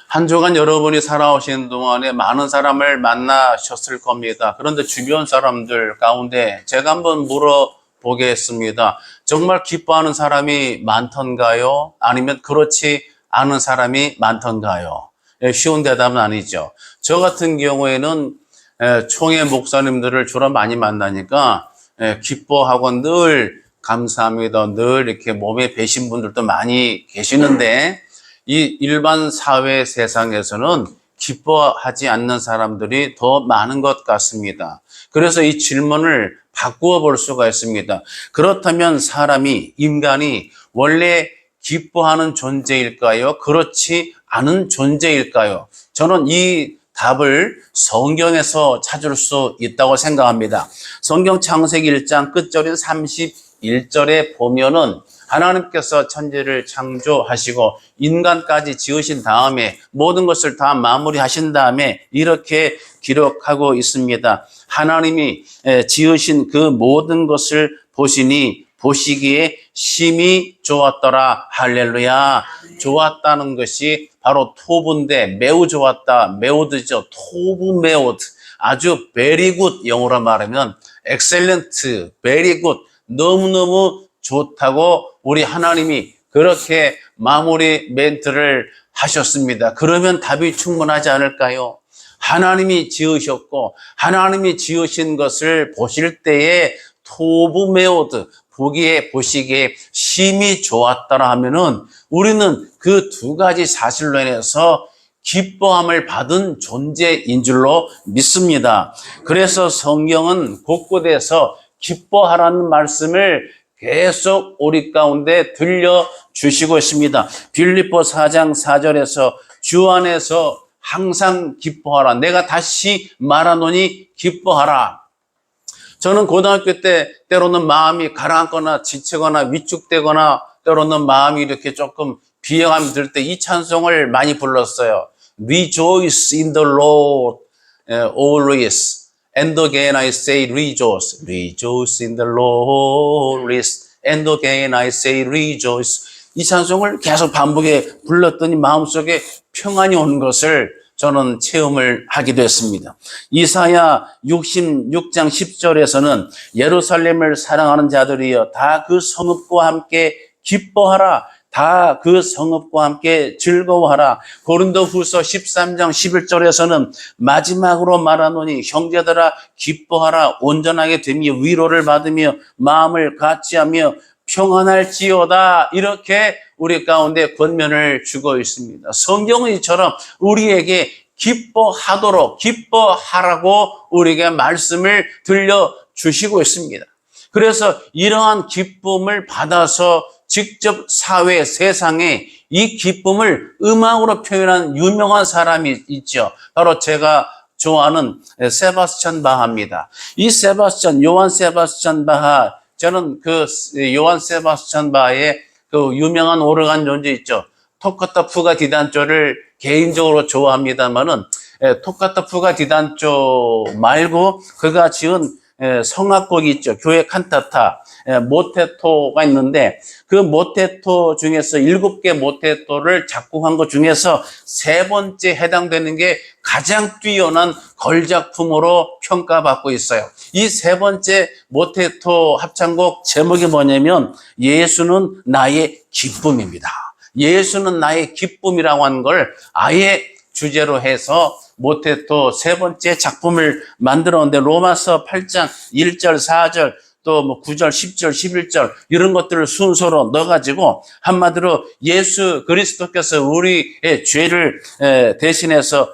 한 주간 여러분이 살아오시는 동안에 많은 사람을 만나셨을 겁니다. 그런데 주변 사람들 가운데 제가 한번 물어보겠습니다. 정말 기뻐하는 사람이 많던가요? 아니면 그렇지 않은 사람이 많던가요? 쉬운 대답은 아니죠. 저 같은 경우에는 총회 목사님들을 주로 많이 만나니까 기뻐하고 늘 감사합니다. 늘 이렇게 몸에 배신 분들도 많이 계시는데 이 일반 사회 세상에서는 기뻐하지 않는 사람들이 더 많은 것 같습니다. 그래서 이 질문을 바꾸어 볼 수가 있습니다. 그렇다면 인간이 원래 기뻐하는 존재일까요? 그렇지 않은 존재일까요? 저는 이 답을 성경에서 찾을 수 있다고 생각합니다. 성경 창세기 1장 끝절인 31절에 보면은 하나님께서 천지를 창조하시고 인간까지 지으신 다음에 모든 것을 다 마무리하신 다음에 이렇게 기록하고 있습니다. 하나님이 지으신 그 모든 것을 보시기에 심히 좋았더라. 할렐루야. 좋았다는 것이 바로 토부인데 매우 좋았다. 매우드죠. 토부 매우드. 아주 very good, 영어로 말하면 excellent, very good. 너무너무 좋다고 우리 하나님이 그렇게 마무리 멘트를 하셨습니다. 그러면 답이 충분하지 않을까요? 하나님이 지으셨고 하나님이 지으신 것을 보실 때에 토부메오드, 보시기에 심히 좋았다라 하면은 우리는 그 두 가지 사실로 인해서 기뻐함을 받은 존재인 줄로 믿습니다. 그래서 성경은 곳곳에서 기뻐하라는 말씀을 계속 우리 가운데 들려주시고 있습니다. 빌립보 4장 4절에서 주 안에서 항상 기뻐하라. 내가 다시 말하노니 기뻐하라. 저는 고등학교 때 때로는 마음이 가라앉거나 지치거나 위축되거나 때로는 마음이 이렇게 조금 비행함이 들 때 이 찬송을 많이 불렀어요. Rejoice in the Lord always. And again I say rejoice. Rejoice in the Lord always. And again I say rejoice. 이 찬송을 계속 반복해 불렀더니 마음속에 평안이 오는 것을 저는 체험을 하게 됐습니다. 이사야 66장 10절에서는 예루살렘을 사랑하는 자들이여 다 그 성읍과 함께 기뻐하라. 다 그 성읍과 함께 즐거워하라. 고린도후서 13장 11절에서는 마지막으로 말하노니 형제들아 기뻐하라. 온전하게 되며 위로를 받으며 마음을 같이하며 평안할지어다. 이렇게 우리 가운데 권면을 주고 있습니다. 성경은 이처럼 우리에게 기뻐하라고 우리에게 말씀을 들려주시고 있습니다. 그래서 이러한 기쁨을 받아서 직접 세상에 이 기쁨을 음악으로 표현한 유명한 사람이 있죠. 바로 제가 좋아하는 세바스찬 바하입니다. 이 요한 세바스찬 바하, 저는 그 요한 세바스찬 바하의 그 유명한 오르간 존재 있죠. 토카타 푸가 디단조를 개인적으로 좋아합니다만은 토카타 푸가 디단조 말고 그가 지은 성악곡이 있죠. 교회 칸타타, 모테토가 있는데 그 모테토 중에서 7개 모테토를 작곡한 것 중에서 세 번째 해당되는 게 가장 뛰어난 걸작품으로 평가받고 있어요. 이 세 번째 모테토 합창곡 제목이 뭐냐면 예수는 나의 기쁨입니다. 예수는 나의 기쁨이라고 하는 걸 아예 주제로 해서 모테토 세 번째 작품을 만들었는데 로마서 8장 1절, 4절, 또 9절, 10절, 11절 이런 것들을 순서로 넣어가지고 한마디로 예수 그리스도께서 우리의 죄를 대신해서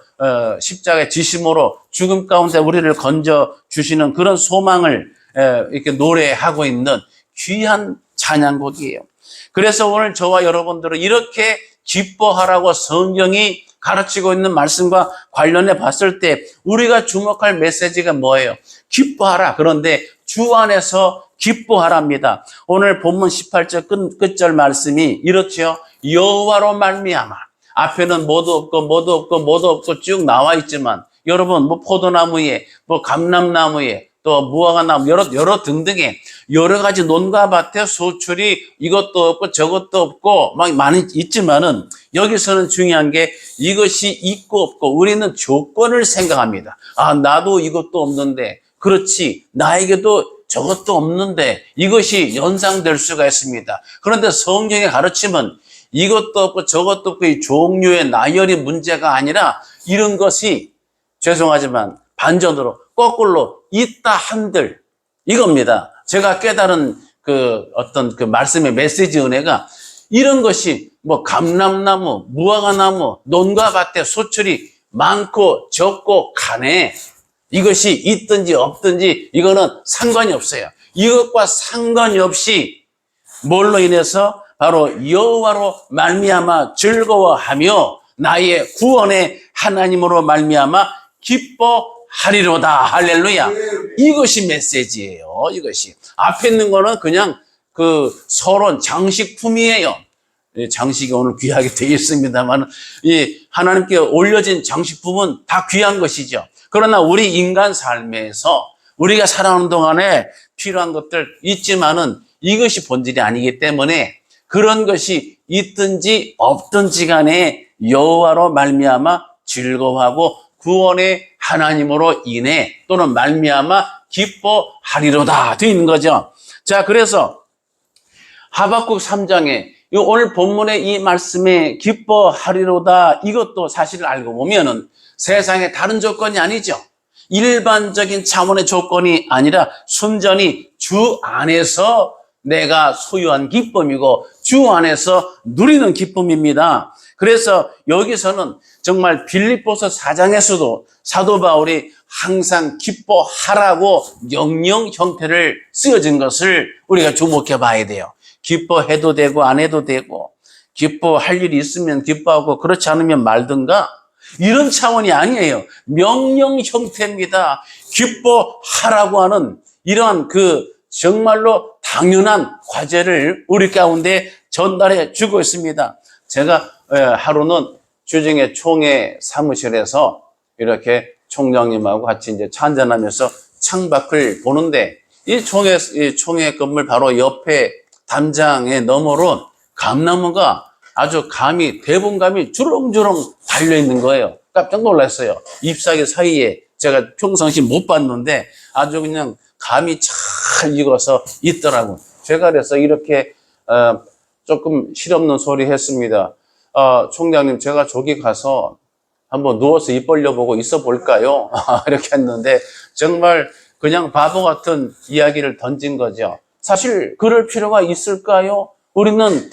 십자가의 지심으로 죽음 가운데 우리를 건져 주시는 그런 소망을 이렇게 노래하고 있는 귀한 찬양곡이에요. 그래서 오늘 저와 여러분들은 이렇게 기뻐하라고 성경이 가르치고 있는 말씀과 관련해 봤을 때 우리가 주목할 메시지가 뭐예요? 기뻐하라. 그런데 주 안에서 기뻐하랍니다. 오늘 본문 18절 끝절 말씀이 이렇죠. 여호와로 말미암아. 앞에는 모두 없고 쭉 나와 있지만 여러분 포도나무에 감람나무에 또 무화과 나무 여러 등등의 여러 가지 논과 밭에 소출이 이것도 없고 저것도 없고 막 많이 있지만은 여기서는 중요한 게 이것이 있고 없고 우리는 조건을 생각합니다. 아, 나도 이것도 없는데, 그렇지, 나에게도 저것도 없는데 이것이 연상될 수가 있습니다. 그런데 성경의 가르침은 이것도 없고 저것도 없고 이 종류의 나열이 문제가 아니라 이런 것이 죄송하지만 반전으로 거꾸로 있다 한들 이겁니다. 제가 깨달은 그 어떤 그 말씀의 메시지 은혜가 이런 것이 뭐 감람나무, 무화과나무, 논과 밭에 소출이 많고 적고 간에 이것이 있든지 없든지 이거는 상관이 없어요. 이것과 상관이 없이 뭘로 인해서 바로 여호와로 말미암아 즐거워하며 나의 구원의 하나님으로 말미암아 기뻐하리로다. 할렐루야. 이것이 메시지예요. 이것이 앞에 있는 거는 그냥 그 서론 장식품이에요. 장식이 오늘 귀하게 되어 있습니다만 이 하나님께 올려진 장식품은 다 귀한 것이죠. 그러나 우리 인간 삶에서 우리가 살아오는 동안에 필요한 것들 있지만은 이것이 본질이 아니기 때문에 그런 것이 있든지 없든지 간에 여호와로 말미암아 즐거워하고 구원의 하나님으로 인해 또는 말미암아 기뻐하리로다 되어 있는 거죠. 자, 그래서 하박국 3장에 오늘 본문의 이 말씀에 기뻐하리로다 이것도 사실을 알고 보면은 세상에 다른 조건이 아니죠. 일반적인 차원의 조건이 아니라 순전히 주 안에서 내가 소유한 기쁨이고 주 안에서 누리는 기쁨입니다. 그래서 여기서는 정말 빌립보서 4장에서도 사도 바울이 항상 기뻐하라고 명령 형태를 쓰여진 것을 우리가 주목해 봐야 돼요. 기뻐해도 되고 안 해도 되고 기뻐할 일이 있으면 기뻐하고 그렇지 않으면 말든가 이런 차원이 아니에요. 명령 형태입니다. 기뻐하라고 하는 이런 그 정말로 당연한 과제를 우리 가운데 전달해 주고 있습니다. 제가 하루는 주중에 총회 사무실에서 이렇게 총장님하고 같이 이제 찬잔하면서 창밖을 보는데 이 총회 건물 바로 옆에 담장의 너머로 감나무가 아주 대분감이 주렁주렁 달려있는 거예요. 깜짝 놀랐어요. 잎사귀 사이에 제가 평상시 못 봤는데 아주 그냥 감이 잘 익어서 있더라고요. 제가 그래서 이렇게 조금 실없는 소리 했습니다. 총장님, 제가 저기 가서 한번 누워서 입 벌려보고 있어 볼까요? 이렇게 했는데 정말 그냥 바보 같은 이야기를 던진 거죠. 사실 그럴 필요가 있을까요? 우리는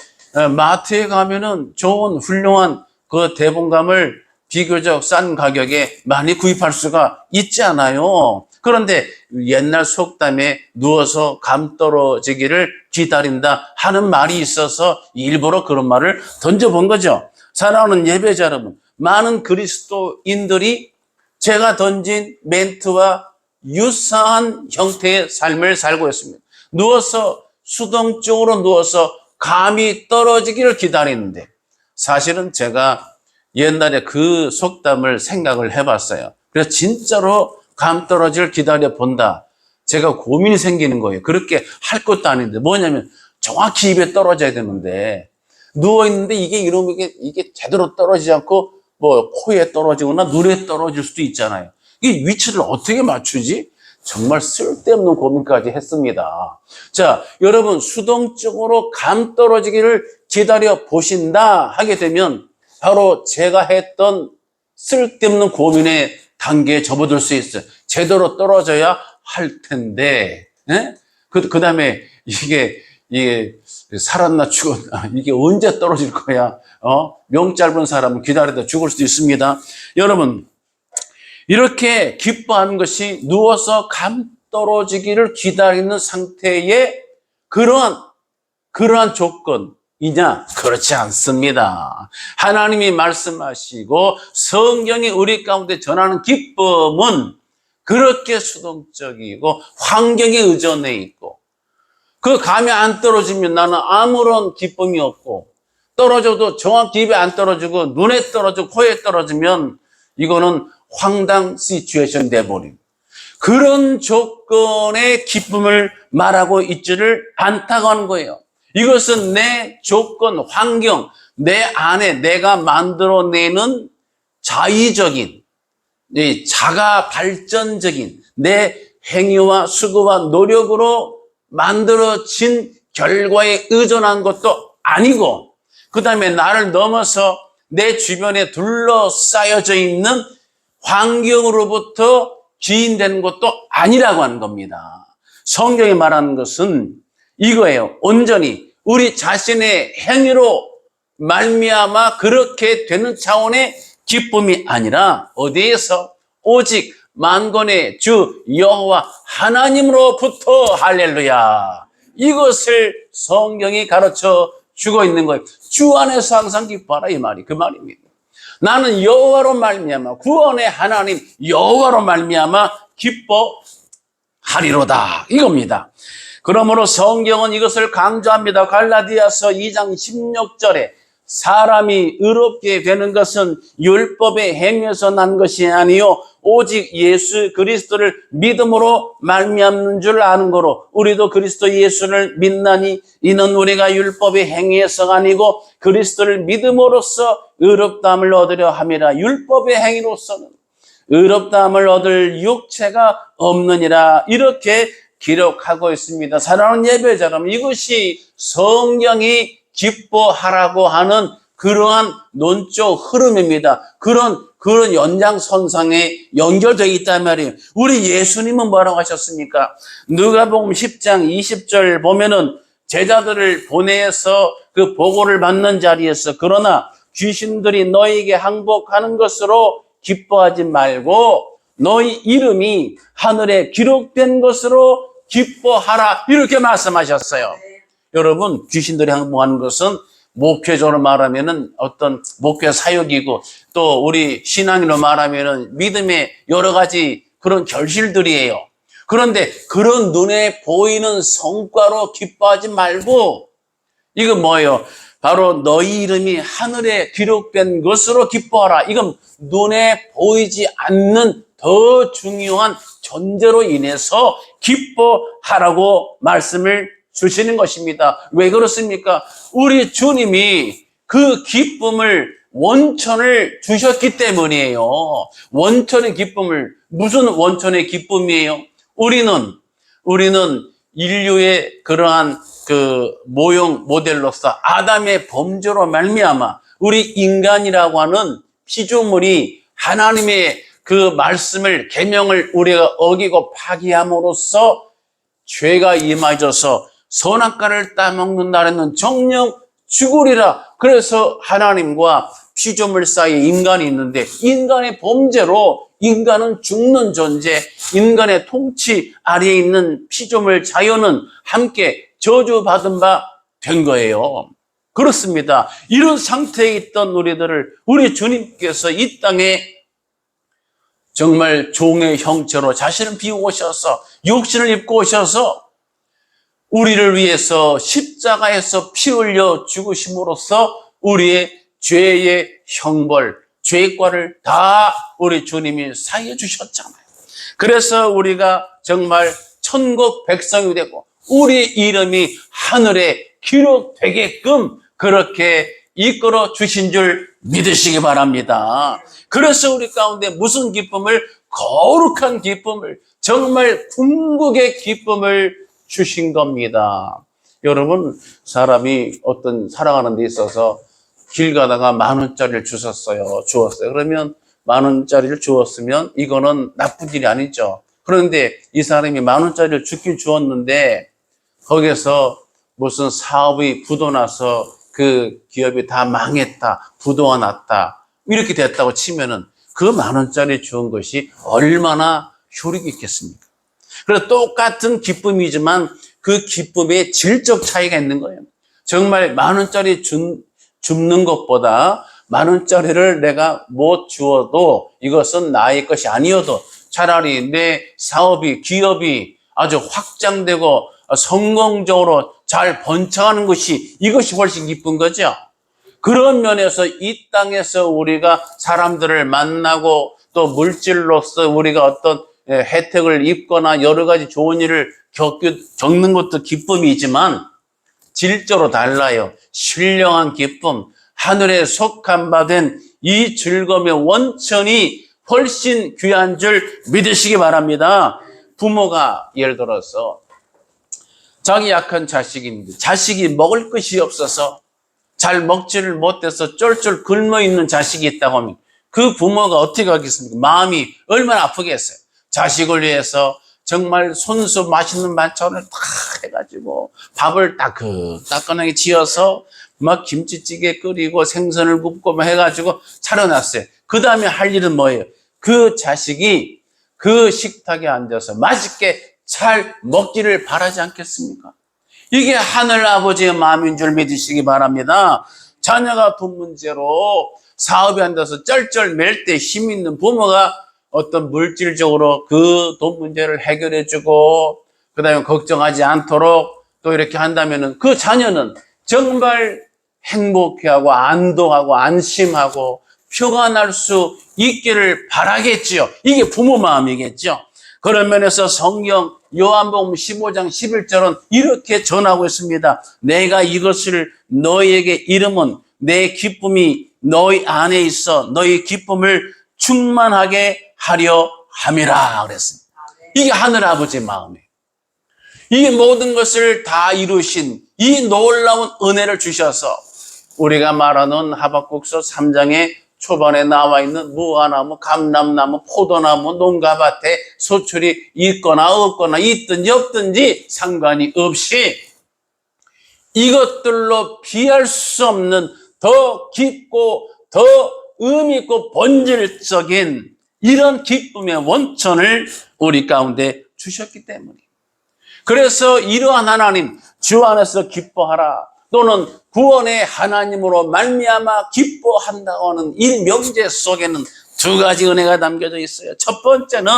마트에 가면은 좋은 훌륭한 그 대분감을 비교적 싼 가격에 많이 구입할 수가 있지 않아요. 그런데 옛날 속담에 누워서 감 떨어지기를 기다린다 하는 말이 있어서 일부러 그런 말을 던져본 거죠. 사랑하는 예배자 여러분, 많은 그리스도인들이 제가 던진 멘트와 유사한 형태의 삶을 살고 있습니다. 누워서 수동적으로 누워서 감이 떨어지기를 기다리는데 사실은 제가 옛날에 그 속담을 생각을 해봤어요. 그래서 진짜로 감 떨어지기를 기다려 본다. 제가 고민이 생기는 거예요. 그렇게 할 것도 아닌데 뭐냐면 정확히 입에 떨어져야 되는데 누워 있는데 이게 제대로 떨어지지 않고 뭐 코에 떨어지거나 눈에 떨어질 수도 있잖아요. 이 위치를 어떻게 맞추지? 정말 쓸데없는 고민까지 했습니다. 자, 여러분 수동적으로 감 떨어지기를 기다려 보신다 하게 되면 바로 제가 했던 쓸데없는 고민의 단계에 접어들 수 있어요. 제대로 떨어져야 할 텐데, 그 다음에 이게 살았나 죽었나, 이게 언제 떨어질 거야? 명 짧은 사람은 기다리다 죽을 수도 있습니다. 여러분, 이렇게 기뻐하는 것이 누워서 감 떨어지기를 기다리는 상태의 그러한 조건이냐? 그렇지 않습니다. 하나님이 말씀하시고 성경이 우리 가운데 전하는 기쁨은 그렇게 수동적이고 환경에 의존해 있고 그 감이 안 떨어지면 나는 아무런 기쁨이 없고 떨어져도 정확히 입에 안 떨어지고 눈에 떨어지고 코에 떨어지면 이거는 황당 시츄에이션 돼버립니다. 그런 조건의 기쁨을 말하고 있지를 않다고 하는 거예요. 이것은 내 조건, 환경, 내 안에 내가 만들어내는 자의적인, 자가 발전적인 내 행위와 수고와 노력으로 만들어진 결과에 의존한 것도 아니고, 그 다음에 나를 넘어서 내 주변에 둘러싸여져 있는 환경으로부터 기인되는 것도 아니라고 하는 겁니다. 성경이 말하는 것은 이거예요. 온전히 우리 자신의 행위로 말미암아 그렇게 되는 차원의 기쁨이 아니라 어디에서? 오직 만군의 주 여호와 하나님으로부터. 할렐루야. 이것을 성경이 가르쳐 주고 있는 거예요. 주 안에서 항상 기뻐하라, 이 말이 그 말입니다. 나는 여호와로 말미암아, 구원의 하나님 여호와로 말미암아 기뻐하리로다, 이겁니다. 그러므로 성경은 이것을 강조합니다. 갈라디아서 2장 16절에 사람이 의롭게 되는 것은 율법의 행위에서 난 것이 아니요 오직 예수 그리스도를 믿음으로 말미암는 줄 아는 거로 우리도 그리스도 예수를 믿나니 이는 우리가 율법의 행위에서가 아니고 그리스도를 믿음으로써 의롭다함을 얻으려 함이라. 율법의 행위로서는 의롭다함을 얻을 육체가 없느니라, 이렇게 기록하고 있습니다. 사랑하는 예배자 여러분, 이것이 성경이 기뻐하라고 하는 그러한 논적 흐름입니다. 그런 연장선상에 연결되어 있단 말이에요. 우리 예수님은 뭐라고 하셨습니까? 누가복음 10장 20절 보면은 제자들을 보내서 그 보고를 받는 자리에서 그러나 귀신들이 너희에게 항복하는 것으로 기뻐하지 말고 너희 이름이 하늘에 기록된 것으로 기뻐하라, 이렇게 말씀하셨어요. 여러분, 귀신들이 항복하는 것은 목회적으로 말하면은 어떤 목회 사역이고 또 우리 신앙으로 말하면은 믿음의 여러 가지 그런 결실들이에요. 그런데 그런 눈에 보이는 성과로 기뻐하지 말고 이거 뭐예요? 바로 너희 이름이 하늘에 기록된 것으로 기뻐하라. 이건 눈에 보이지 않는 더 중요한 존재로 인해서 기뻐하라고 말씀을 주시는 것입니다. 왜 그렇습니까? 우리 주님이 그 기쁨을, 원천을 주셨기 때문이에요. 원천의 기쁨을, 무슨 원천의 기쁨이에요? 우리는 인류의 그러한 그 모형 모델로서 아담의 범죄로 말미암아 우리 인간이라고 하는 피조물이 하나님의 그 말씀을, 계명을 우리가 어기고 파기함으로써 죄가 임하여서 선악과를 따먹는 날에는 정령 죽으리라. 그래서 하나님과 피조물 사이에 인간이 있는데 인간의 범죄로 인간은 죽는 존재, 인간의 통치 아래에 있는 피조물 자연은 함께 저주받은 바 된 거예요. 그렇습니다. 이런 상태에 있던 우리들을 우리 주님께서 이 땅에 정말 종의 형체로 자신을 비우셔서 육신을 입고 오셔서 우리를 위해서 십자가에서 피 흘려 죽으심으로써 우리의 죄의 형벌, 죄과를 다 우리 주님이 사해 주셨잖아요. 그래서 우리가 정말 천국 백성이 되고 우리 이름이 하늘에 기록되게끔 그렇게 이끌어 주신 줄 믿으시기 바랍니다. 그래서 우리 가운데 무슨 기쁨을, 거룩한 기쁨을, 정말 궁극의 기쁨을 주신 겁니다. 여러분, 사람이 어떤 살아가는 데 있어서 길 가다가 10,000원짜리를 주었어요. 그러면 10,000원짜리를 주었으면 이거는 나쁜 일이 아니죠. 그런데 이 사람이 10,000원짜리를 주긴 주었는데 거기서 무슨 사업이 부도나서 그 기업이 다 망했다, 부도가 났다, 이렇게 됐다고 치면은 그 10,000원짜리 주은 것이 얼마나 효력이 있겠습니까? 그래서 똑같은 기쁨이지만 그 기쁨의 질적 차이가 있는 거예요. 정말 10,000원짜리 줍는 것보다 10,000원짜리를 내가 못 주어도 이것은 나의 것이 아니어도 차라리 내 사업이, 기업이 아주 확장되고 성공적으로 잘 번창하는 것이, 이것이 훨씬 기쁜 거죠. 그런 면에서 이 땅에서 우리가 사람들을 만나고 또 물질로서 우리가 어떤 혜택을 입거나 여러 가지 좋은 일을 겪는 것도 기쁨이지만 질적으로 달라요. 신령한 기쁨, 하늘에 속한 바 된 이 즐거움의 원천이 훨씬 귀한 줄 믿으시기 바랍니다. 부모가 예를 들어서 자기 약한 자식인데 자식이 먹을 것이 없어서 잘 먹지를 못해서 쫄쫄 굶어 있는 자식이 있다고 하면 그 부모가 어떻게 하겠습니까? 마음이 얼마나 아프겠어요. 자식을 위해서 정말 손수 맛있는 반찬을 다 해가지고 밥을 따끈하게 지어서 막 김치찌개 끓이고 생선을 굽고 해가지고 차려놨어요. 그 다음에 할 일은 뭐예요? 그 자식이 그 식탁에 앉아서 맛있게 잘 먹기를 바라지 않겠습니까? 이게 하늘 아버지의 마음인 줄 믿으시기 바랍니다. 자녀가 돈 문제로 사업에 앉아서 쩔쩔 맬 때 힘 있는 부모가 어떤 물질적으로 그 돈 문제를 해결해주고 그 다음에 걱정하지 않도록 또 이렇게 한다면은 그 자녀는 정말 행복해하고 안도하고 안심하고 표가 날 수 있기를 바라겠지요. 이게 부모 마음이겠죠. 그런 면에서 성경 요한복음 15장 11절은 이렇게 전하고 있습니다. 내가 이것을 너희에게 이름은 내 기쁨이 너희 안에 있어 너희 기쁨을 충만하게 하려 함이라 그랬습니다. 이게 하늘아버지의 마음이에요. 이 모든 것을 다 이루신 이 놀라운 은혜를 주셔서 우리가 말하는 하박국서 3장에 초반에 나와 있는 무화나무, 감람나무, 포도나무, 농가밭에 소출이 있거나 없거나 있든지 없든지 상관이 없이 이것들로 비할 수 없는 더 깊고 더 의미 있고 본질적인 이런 기쁨의 원천을 우리 가운데 주셨기 때문이에요. 그래서 이러한 하나님, 주 안에서 기뻐하라 또는 구원의 하나님으로 말미암아 기뻐한다고 하는 이 명제 속에는 두 가지 은혜가 담겨져 있어요. 첫 번째는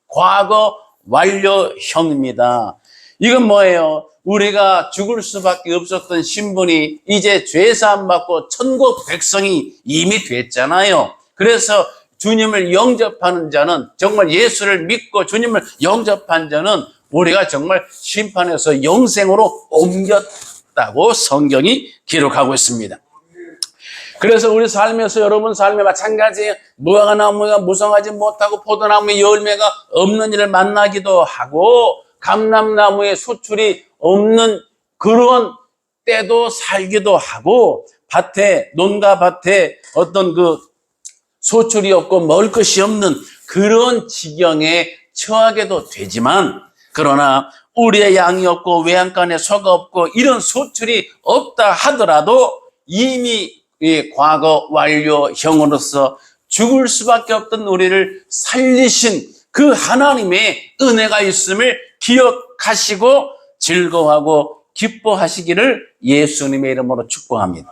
과거 완료형입니다. 이건 뭐예요? 우리가 죽을 수밖에 없었던 신분이 이제 죄사함 받고 천국 백성이 이미 됐잖아요. 그래서 주님을 영접하는 자는 정말 예수를 믿고 주님을 영접한 자는 우리가 정말 심판에서 영생으로 옮겼다고 성경이 기록하고 있습니다. 그래서 우리 삶에서 여러분 삶에 마찬가지예요. 무화과나무가 무성하지 못하고 포도나무의 열매가 없는 일을 만나기도 하고 감람나무의 소출이 없는 그런 때도 살기도 하고 논가 밭에 어떤 그 소출이 없고 먹을 것이 없는 그런 지경에 처하게도 되지만 그러나 우리의 양이 없고 외양간에 소가 없고 이런 소출이 없다 하더라도 이미 이 과거 완료형으로서 죽을 수밖에 없던 우리를 살리신 그 하나님의 은혜가 있음을 기억하시고 즐거워하고 기뻐하시기를 예수님의 이름으로 축복합니다.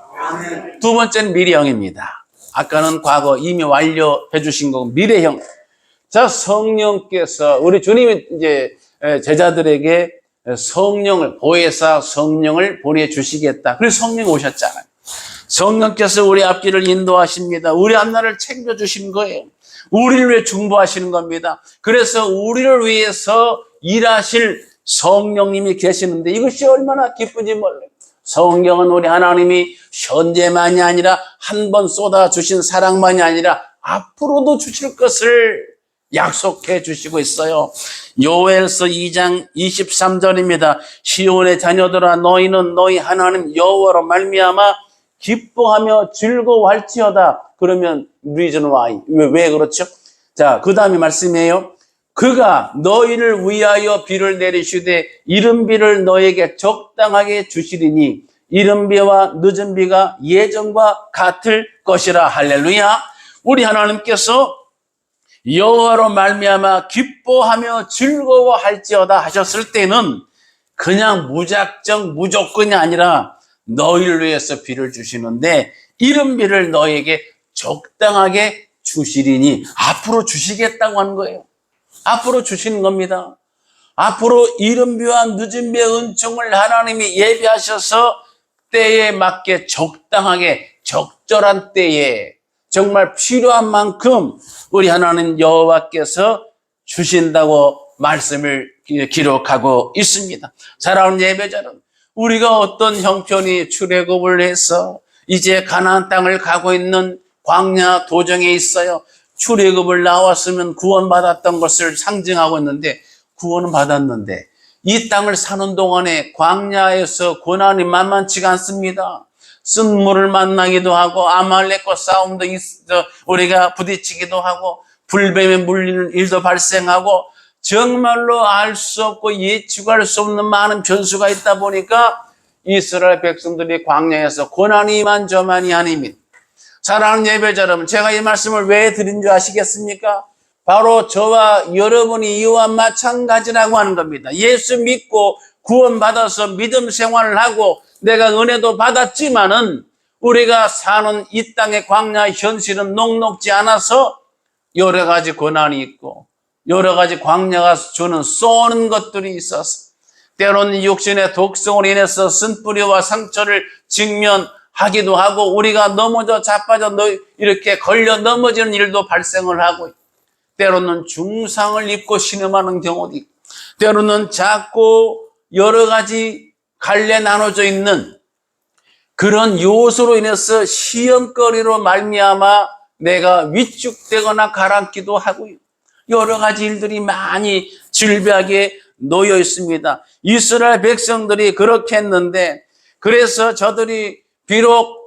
두 번째는 미래형입니다. 아까는 과거 이미 완료해 주신 거고 미래형. 자, 성령께서 우리 주님이 이제 제자들에게 성령을 보혜사 성령을 보내주시겠다. 그래서 성령이 오셨잖아요. 성령께서 우리 앞길을 인도하십니다. 우리 앞날을 챙겨주신 거예요. 우리를 위해 중보하시는 겁니다. 그래서 우리를 위해서 일하실 성령님이 계시는데 이것이 얼마나 기쁜지 몰라요. 성경은 우리 하나님이 현재만이 아니라 한 번 쏟아주신 사랑만이 아니라 앞으로도 주실 것을 약속해 주시고 있어요. 요엘서 2장 23절입니다. 시온의 자녀들아 너희는 너희 하나님 여호와로 말미암아 기뻐하며 즐거워할지어다. 그러면 reason why. 왜 그렇죠? 자, 그 다음에 말씀이에요. 그가 너희를 위하여 비를 내리시되 이른 비를 너에게 적당하게 주시리니 이른 비와 늦은 비가 예전과 같을 것이라. 할렐루야. 우리 하나님께서 여호와로 말미암아 기뻐하며 즐거워할지어다 하셨을 때는 그냥 무작정 무조건이 아니라 너희를 위해서 비를 주시는데 이른 비를 너에게 적당하게 주시리니 앞으로 주시겠다고 하는 거예요. 앞으로 주시는 겁니다. 앞으로 이른 비와 늦은 비의 은총을 하나님이 예비하셔서 때에 맞게 적당하게 적절한 때에 정말 필요한 만큼 우리 하나님 여호와께서 주신다고 말씀을 기록하고 있습니다. 사랑하는 예배자는 우리가 어떤 형편이 출애굽을 해서 이제 가나안 땅을 가고 있는 광야 도정에 있어요. 출애굽을 나왔으면 구원받았던 것을 상징하고 있는데 구원은 받았는데 이 땅을 사는 동안에 광야에서 고난이 만만치가 않습니다. 쓴물을 만나기도 하고 아말렉과 싸움도 우리가 부딪히기도 하고 불뱀에 물리는 일도 발생하고 정말로 알 수 없고 예측할 수 없는 많은 변수가 있다 보니까 이스라엘 백성들이 광야에서 고난이 이만저만이 아닙니다. 사랑하는 예배자 여러분, 제가 이 말씀을 왜 드린 줄 아시겠습니까? 바로 저와 여러분이 이와 마찬가지라고 하는 겁니다. 예수 믿고 구원받아서 믿음 생활을 하고 내가 은혜도 받았지만은 우리가 사는 이 땅의 광야 현실은 녹록지 않아서 여러 가지 고난이 있고 여러 가지 광야가 주는 쏘는 것들이 있어서 때로는 육신의 독성으로 인해서 쓴뿌리와 상처를 직면하기도 하고 우리가 넘어져 자빠져 이렇게 걸려 넘어지는 일도 발생을 하고 때로는 중상을 입고 신음하는 경우도 있고 때로는 작고 여러 가지 갈래 나눠져 있는 그런 요소로 인해서 시험거리로 말미암아 내가 위축되거나 가라앉기도 하고요. 여러 가지 일들이 많이 질비하게 놓여 있습니다. 이스라엘 백성들이 그렇게 했는데 그래서 저들이 비록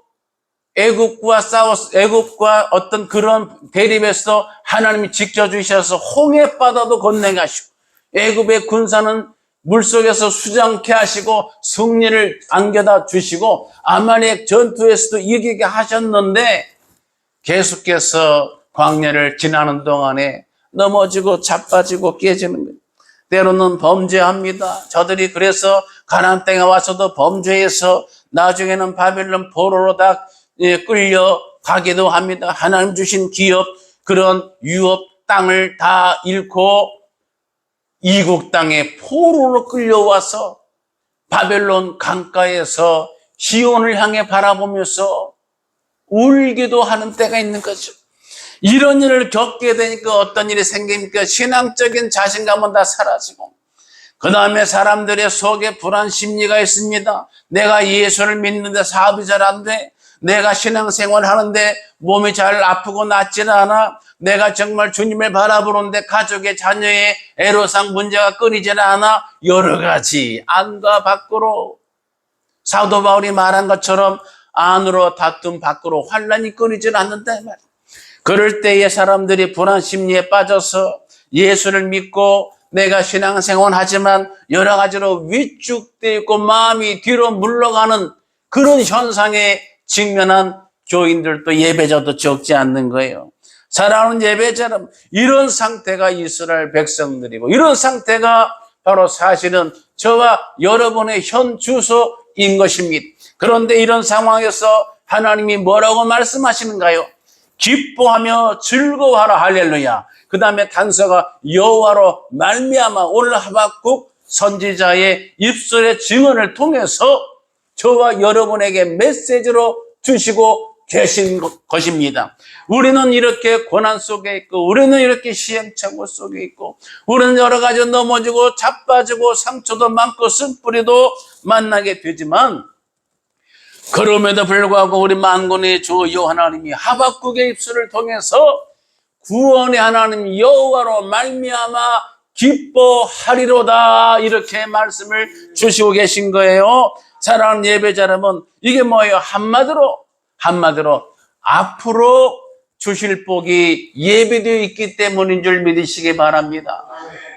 애굽과 어떤 그런 대립에서 하나님이 지켜주셔서 홍해바다도 건너게 하시고 애굽의 군사는 물속에서 수장케 하시고 승리를 안겨다 주시고 아말렉 전투에서도 이기게 하셨는데 계속해서 광야를 지나는 동안에 넘어지고 자빠지고 깨지는 거예요. 때로는 범죄합니다. 저들이 그래서 가나안 땅에 와서도 범죄해서 나중에는 바벨론 포로로 다 끌려가기도 합니다. 하나님 주신 기업, 그런 유업 땅을 다 잃고 이국 땅에 포로로 끌려와서 바벨론 강가에서 시온을 향해 바라보면서 울기도 하는 때가 있는 거죠. 이런 일을 겪게 되니까 어떤 일이 생깁니까? 신앙적인 자신감은 다 사라지고 그 다음에 사람들의 속에 불안 심리가 있습니다. 내가 예수를 믿는데 사업이 잘 안 돼. 내가 신앙생활 하는데 몸이 잘 아프고 낫지는 않아. 내가 정말 주님을 바라보는데 가족의 자녀의 애로사항 문제가 끊이지는 않아. 여러 가지 안과 밖으로 사도 바울이 말한 것처럼 안으로 다툼 밖으로 환란이 끊이지는 않는다 말이에요. 그럴 때에 사람들이 불안 심리에 빠져서 예수를 믿고 내가 신앙생활 하지만 여러 가지로 위축되어 있고 마음이 뒤로 물러가는 그런 현상에 직면한 교인들도 예배자도 적지 않는 거예요. 사랑하는 예배자 여러분, 이런 상태가 이스라엘 백성들이고 이런 상태가 바로 사실은 저와 여러분의 현 주소인 것입니다. 그런데 이런 상황에서 하나님이 뭐라고 말씀하시는가요? 기뻐하며 즐거워하라 할렐루야. 그 다음에 단서가 여호와로 말미암아 오늘 하박국 선지자의 입술의 증언을 통해서 저와 여러분에게 메시지로 주시고 계신 것입니다. 우리는 이렇게 고난 속에 있고 우리는 이렇게 시행착오 속에 있고 우리는 여러 가지 넘어지고 자빠지고 상처도 많고 쓴뿌리도 만나게 되지만 그럼에도 불구하고 우리 만군의 주 여호와 하나님이 하박국의 입술을 통해서 구원의 하나님 여호와로 말미암아 기뻐하리로다 이렇게 말씀을 주시고 계신 거예요. 사랑하는 예배자 여러분, 이게 뭐예요? 한마디로 앞으로 주실 복이 예비되어 있기 때문인 줄 믿으시기 바랍니다.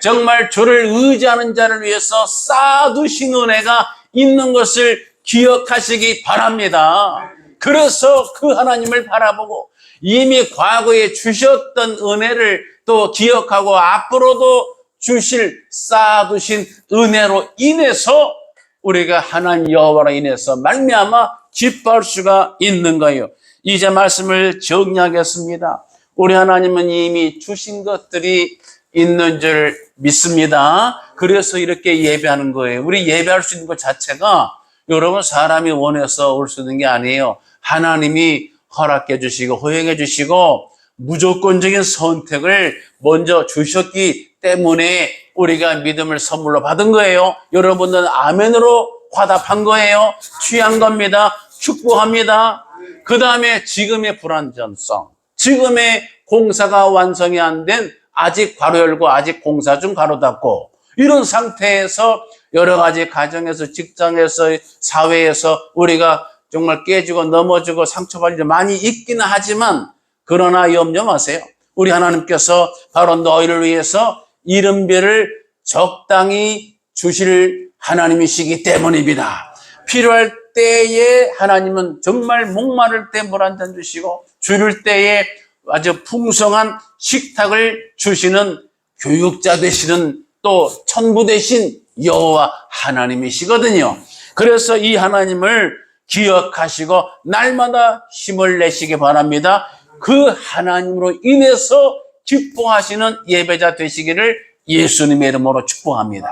정말 주를 의지하는 자를 위해서 쌓아두신 은혜가 있는 것을 기억하시기 바랍니다. 그래서 그 하나님을 바라보고 이미 과거에 주셨던 은혜를 또 기억하고 앞으로도 주실 쌓아두신 은혜로 인해서 우리가 하나님 여호와로 인해서 말미암아 기뻐할 수가 있는 거예요. 이제 말씀을 정리하겠습니다. 우리 하나님은 이미 주신 것들이 있는 줄 믿습니다. 그래서 이렇게 예배하는 거예요. 우리 예배할 수 있는 것 자체가 여러분 사람이 원해서 올 수 있는 게 아니에요. 하나님이 허락해 주시고 허용해 주시고 무조건적인 선택을 먼저 주셨기 때문에 우리가 믿음을 선물로 받은 거예요. 여러분들은 아멘으로 화답한 거예요. 취한 겁니다. 축복합니다. 그 다음에 지금의 불완전성, 지금의 공사가 완성이 안 된 아직 괄호 열고 아직 공사 중 괄호 닫고 이런 상태에서 여러 가지 가정에서 직장에서 사회에서 우리가 정말 깨지고 넘어지고 상처받을 일 많이 있기는 하지만 그러나 염려 마세요. 우리 하나님께서 바로 너희를 위해서 이름별을 적당히 주실 하나님이시기 때문입니다. 필요할 때에 하나님은 정말 목마를 때 물 한 잔 주시고 줄일 때에 아주 풍성한 식탁을 주시는 교육자 되시는 또 천부 되신 여호와 하나님이시거든요. 그래서 이 하나님을 기억하시고 날마다 힘을 내시기 바랍니다. 그 하나님으로 인해서 기뻐하시는 예배자 되시기를 예수님의 이름으로 축복합니다.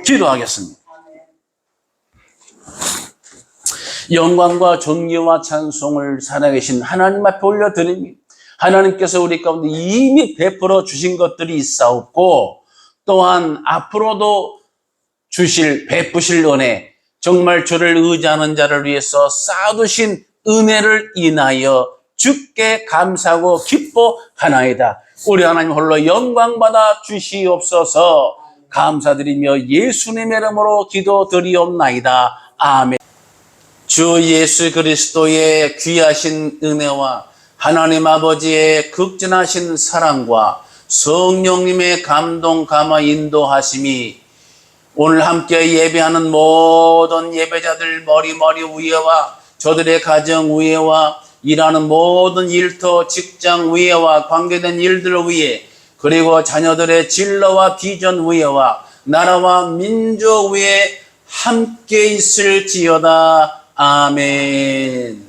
기도하겠습니다. 영광과 존귀와 찬송을 살아계신 하나님 앞에 올려드립니다. 하나님께서 우리 가운데 이미 베풀어 주신 것들이 있사옵고 또한 앞으로도 주실 베푸실 은혜, 정말 주를 의지하는 자를 위해서 쌓아두신 은혜를 인하여 주께 감사하고 기뻐하나이다. 우리 하나님 홀로 영광받아 주시옵소서. 감사드리며 예수님의 이름으로 기도드리옵나이다. 아멘. 주 예수 그리스도의 귀하신 은혜와 하나님 아버지의 극진하신 사랑과 성령님의 감동, 감화, 인도하심이 오늘 함께 예배하는 모든 예배자들 머리 위에와 저들의 가정 위에와 일하는 모든 일터, 직장 위에와 관계된 일들 위에 그리고 자녀들의 진로와 비전 위에와 나라와 민족 위에 함께 있을지어다. 아멘.